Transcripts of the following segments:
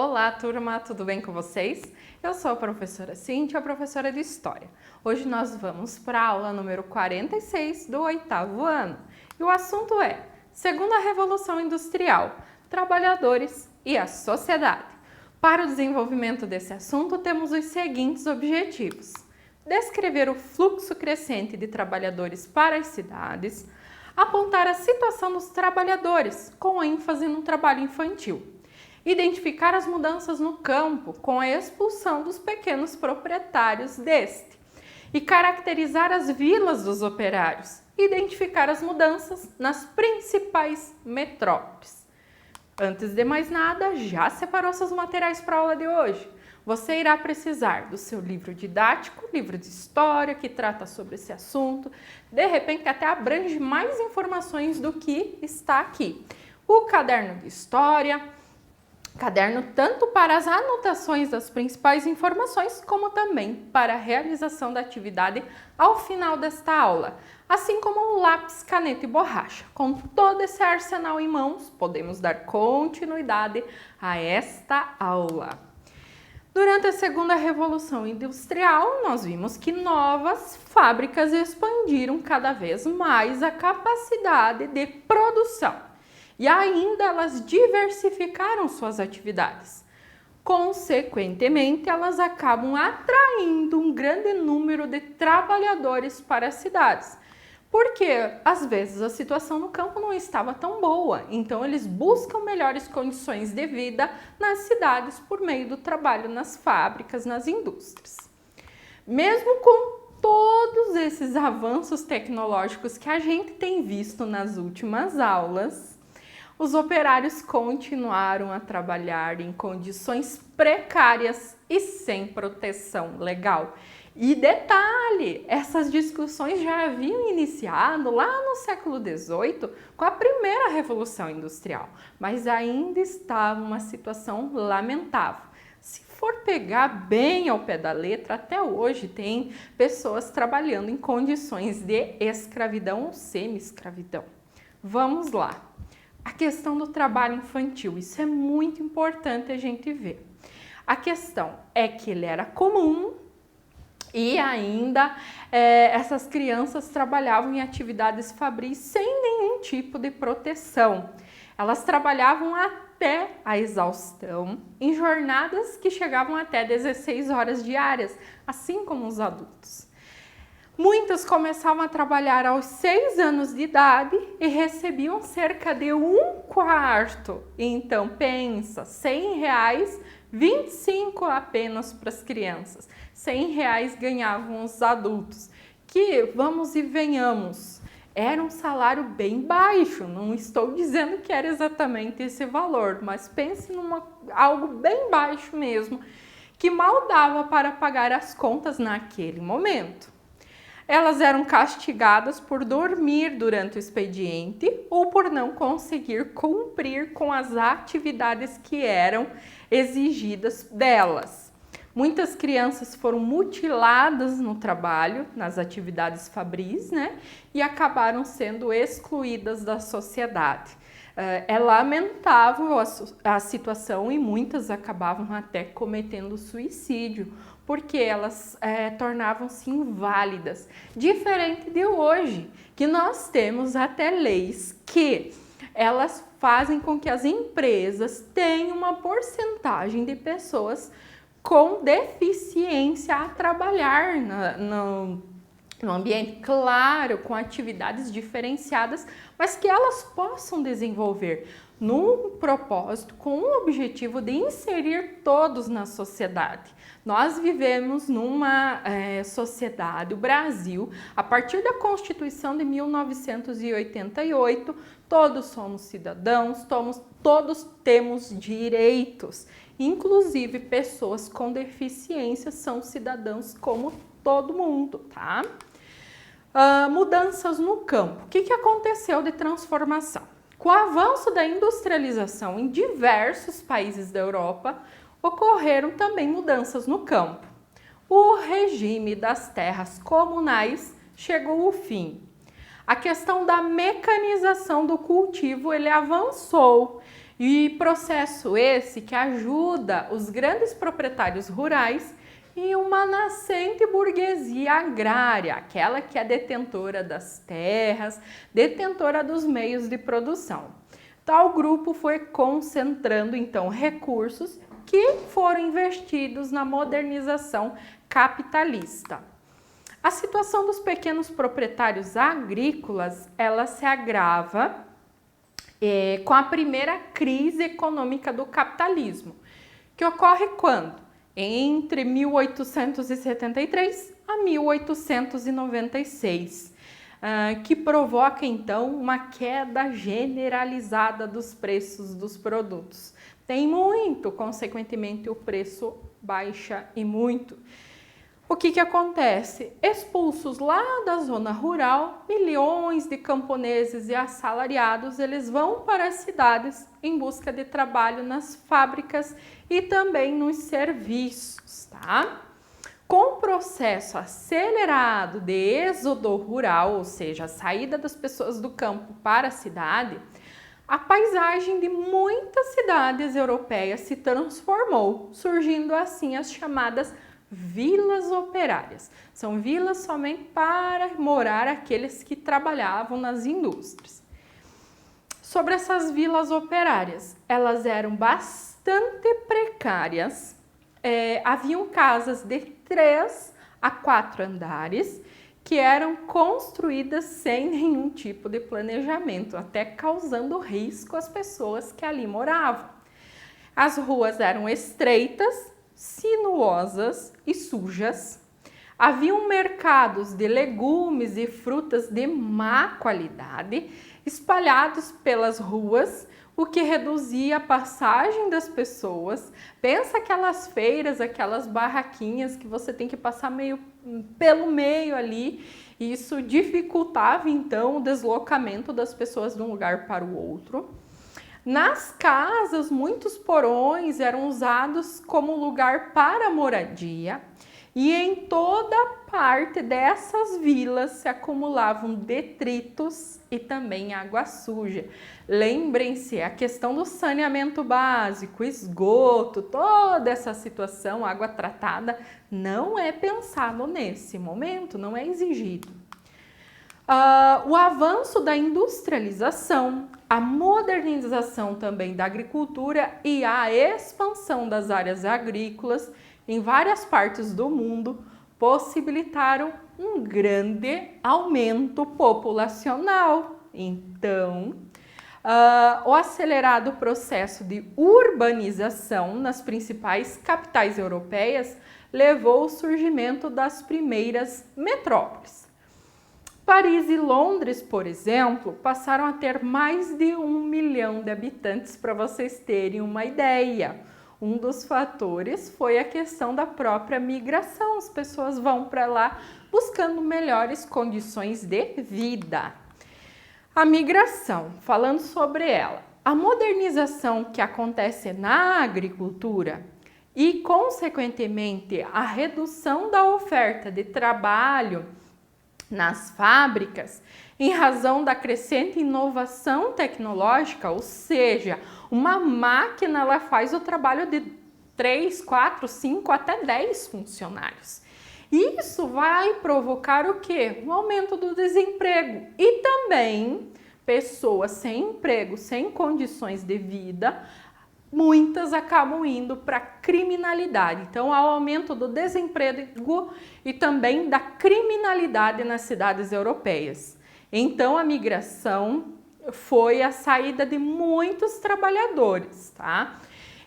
Olá, turma, tudo bem com vocês? Eu sou a professora Cíntia, professora de História. Hoje nós vamos para a aula número 46 do 8º ano. E o assunto é Segunda Revolução Industrial, Trabalhadores e a Sociedade. Para o desenvolvimento desse assunto, temos os seguintes objetivos: descrever o fluxo crescente de trabalhadores para as cidades, apontar a situação dos trabalhadores, com ênfase no trabalho infantil, identificar as mudanças no campo, com a expulsão dos pequenos proprietários deste, e caracterizar as vilas dos operários, identificar as mudanças nas principais metrópoles. Antes de mais nada, já separou seus materiais para a aula de hoje? Você irá precisar do seu livro didático, livro de história, que trata sobre esse assunto, de repente até abrange mais informações do que está aqui. O caderno de história, caderno tanto para as anotações das principais informações, como também para a realização da atividade ao final desta aula, assim como um lápis, caneta e borracha. Com todo esse arsenal em mãos, podemos dar continuidade a esta aula. Durante a Segunda Revolução Industrial, nós vimos que novas fábricas expandiram cada vez mais a capacidade de produção e ainda elas diversificaram suas atividades. Consequentemente, elas acabam atraindo um grande número de trabalhadores para as cidades, porque às vezes a situação no campo não estava tão boa, então eles buscam melhores condições de vida nas cidades por meio do trabalho nas fábricas, nas indústrias. Mesmo com todos esses avanços tecnológicos que a gente tem visto nas últimas aulas, os operários continuaram a trabalhar em condições precárias e sem proteção legal. E detalhe, essas discussões já haviam iniciado lá no século XVIII com a primeira Revolução Industrial, mas ainda estava uma situação lamentável. Se for pegar bem ao pé da letra, até hoje tem pessoas trabalhando em condições de escravidão ou semi-escravidão. Vamos lá. A questão do trabalho infantil, isso é muito importante a gente ver. A questão é que ele era comum e ainda essas crianças trabalhavam em atividades fabris sem nenhum tipo de proteção. Elas trabalhavam até a exaustão, em jornadas que chegavam até 16 horas diárias, assim como os adultos. Muitas começavam a trabalhar aos 6 anos de idade e recebiam cerca de 1/4. Então, pensa, R$100, 25 apenas para as crianças. R$100 ganhavam os adultos, que, vamos e venhamos, era um salário bem baixo. Não estou dizendo que era exatamente esse valor, mas pense algo bem baixo mesmo, que mal dava para pagar as contas naquele momento. Elas eram castigadas por dormir durante o expediente ou por não conseguir cumprir com as atividades que eram exigidas delas. Muitas crianças foram mutiladas no trabalho, nas atividades fabris, e acabaram sendo excluídas da sociedade. É lamentável a situação e muitas acabavam até cometendo suicídio, porque elas tornavam-se inválidas. Diferente de hoje, que nós temos até leis que elas fazem com que as empresas tenham uma porcentagem de pessoas com deficiência a trabalhar no ambiente, claro, com atividades diferenciadas, mas que elas possam desenvolver num propósito, com o objetivo de inserir todos na sociedade. Nós vivemos numa sociedade, o Brasil, a partir da Constituição de 1988, todos somos cidadãos, todos temos direitos, inclusive pessoas com deficiência são cidadãos como todo mundo, tá? Mudanças no campo. O que aconteceu de transformação? Com o avanço da industrialização em diversos países da Europa, ocorreram também mudanças no campo. O regime das terras comunais chegou ao fim. A questão da mecanização do cultivo, ele avançou E processo esse que ajuda os grandes proprietários rurais e uma nascente burguesia agrária, aquela que é detentora das terras, detentora dos meios de produção. Tal grupo foi concentrando então recursos que foram investidos na modernização capitalista. A situação dos pequenos proprietários agrícolas, ela se agrava com a primeira crise econômica do capitalismo, que ocorre quando? Entre 1873 a 1896, que provoca então uma queda generalizada dos preços dos produtos. Tem muito, consequentemente o preço baixa e muito. O que acontece? Expulsos lá da zona rural, milhões de camponeses e assalariados, eles vão para as cidades em busca de trabalho nas fábricas e também nos serviços, tá? Com o processo acelerado de êxodo rural, ou seja, a saída das pessoas do campo para a cidade, a paisagem de muitas cidades europeias se transformou, surgindo assim as chamadas vilas operárias. São vilas somente para morar aqueles que trabalhavam nas indústrias. Sobre essas vilas operárias, elas eram bastante precárias. Haviam casas de 3 a 4 andares que eram construídas sem nenhum tipo de planejamento, até causando risco às pessoas que ali moravam. As ruas eram estreitas, sinuosas e sujas. Haviam mercados de legumes e frutas de má qualidade espalhados pelas ruas, o que reduzia a passagem das pessoas. Pensa aquelas feiras, aquelas barraquinhas que você tem que passar pelo meio ali. Isso dificultava então o deslocamento das pessoas de um lugar para o outro. Nas casas, muitos porões eram usados como lugar para moradia e em toda parte dessas vilas se acumulavam detritos e também água suja. Lembrem-se, a questão do saneamento básico, esgoto, toda essa situação, água tratada, não é pensado nesse momento, não é exigido. O avanço da industrialização, a modernização também da agricultura e a expansão das áreas agrícolas em várias partes do mundo possibilitaram um grande aumento populacional. Então, o acelerado processo de urbanização nas principais capitais europeias levou ao surgimento das primeiras metrópoles. Paris e Londres, por exemplo, passaram a ter mais de 1 milhão de habitantes, para vocês terem uma ideia. Um dos fatores foi a questão da própria migração. As pessoas vão para lá buscando melhores condições de vida. A migração, falando sobre ela, a modernização que acontece na agricultura e, consequentemente, a redução da oferta de trabalho nas fábricas, em razão da crescente inovação tecnológica, ou seja, uma máquina ela faz o trabalho de 3, 4, 5 até 10 funcionários. Isso vai provocar o quê? Um aumento do desemprego e também pessoas sem emprego, sem condições de vida, muitas acabam indo para a criminalidade. Então, há o aumento do desemprego e também da criminalidade nas cidades europeias. Então, a migração foi a saída de muitos trabalhadores, tá?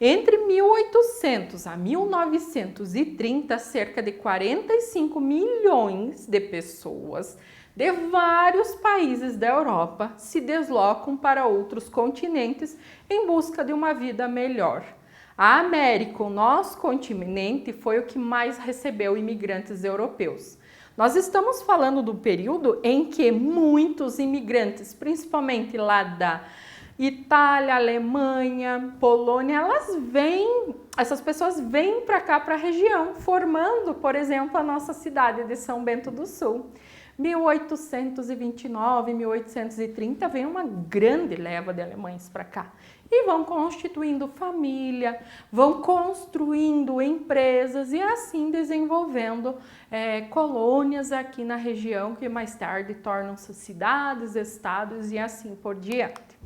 Entre 1800 a 1930, cerca de 45 milhões de pessoas de vários países da Europa se deslocam para outros continentes em busca de uma vida melhor. A América, o nosso continente, foi o que mais recebeu imigrantes europeus. Nós estamos falando do período em que muitos imigrantes, principalmente lá da Itália, Alemanha, Polônia, essas pessoas vêm para cá, para a região, formando, por exemplo, a nossa cidade de São Bento do Sul. 1829, 1830, vem uma grande leva de alemães para cá. E vão constituindo família, vão construindo empresas e assim desenvolvendo colônias aqui na região que mais tarde tornam-se cidades, estados e assim por diante.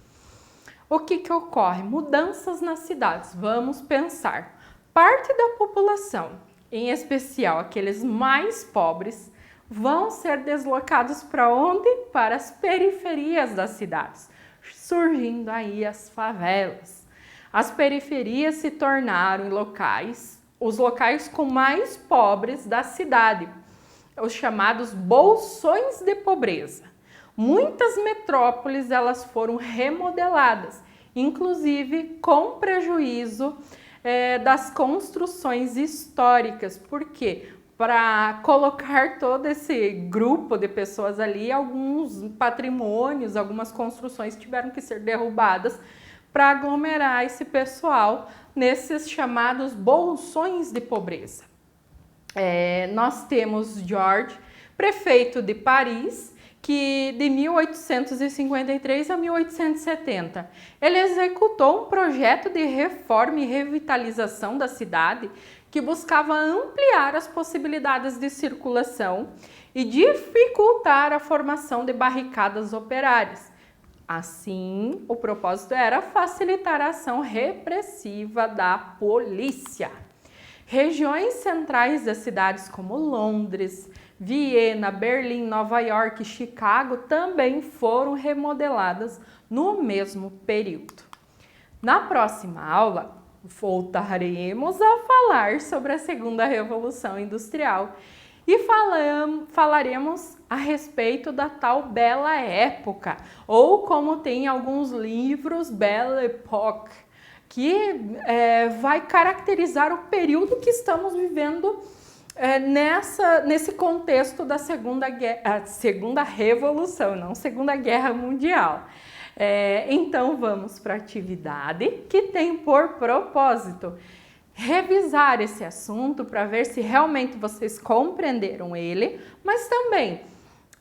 O que ocorre? Mudanças nas cidades. Vamos pensar. Parte da população, em especial aqueles mais pobres, vão ser deslocados para onde? Para as periferias das cidades, surgindo aí as favelas. As periferias se tornaram os locais com mais pobres da cidade, os chamados bolsões de pobreza. Muitas metrópoles elas foram remodeladas, inclusive com prejuízo das construções históricas. Por quê? Para colocar todo esse grupo de pessoas ali, alguns patrimônios, algumas construções tiveram que ser derrubadas para aglomerar esse pessoal nesses chamados bolsões de pobreza. Nós temos George, prefeito de Paris, que de 1853 a 1870, ele executou um projeto de reforma e revitalização da cidade que buscava ampliar as possibilidades de circulação e dificultar a formação de barricadas operárias. Assim, o propósito era facilitar a ação repressiva da polícia. Regiões centrais das cidades como Londres, Viena, Berlim, Nova York e Chicago também foram remodeladas no mesmo período. Na próxima aula, voltaremos a falar sobre a Segunda Revolução Industrial e falaremos a respeito da tal Bela Época, ou como tem em alguns livros, Belle Époque, que vai caracterizar o período que estamos vivendo nesse contexto da Segunda Revolução, não Segunda Guerra Mundial. Então vamos para a atividade que tem por propósito revisar esse assunto para ver se realmente vocês compreenderam ele, mas também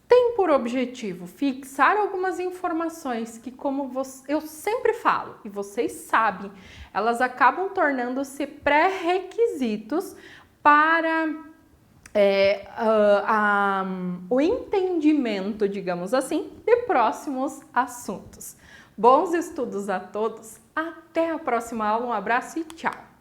tem por objetivo fixar algumas informações que, como eu sempre falo, e vocês sabem, elas acabam tornando-se pré-requisitos para o entendimento, digamos assim, de próximos assuntos. Bons estudos a todos, até a próxima aula, um abraço e tchau!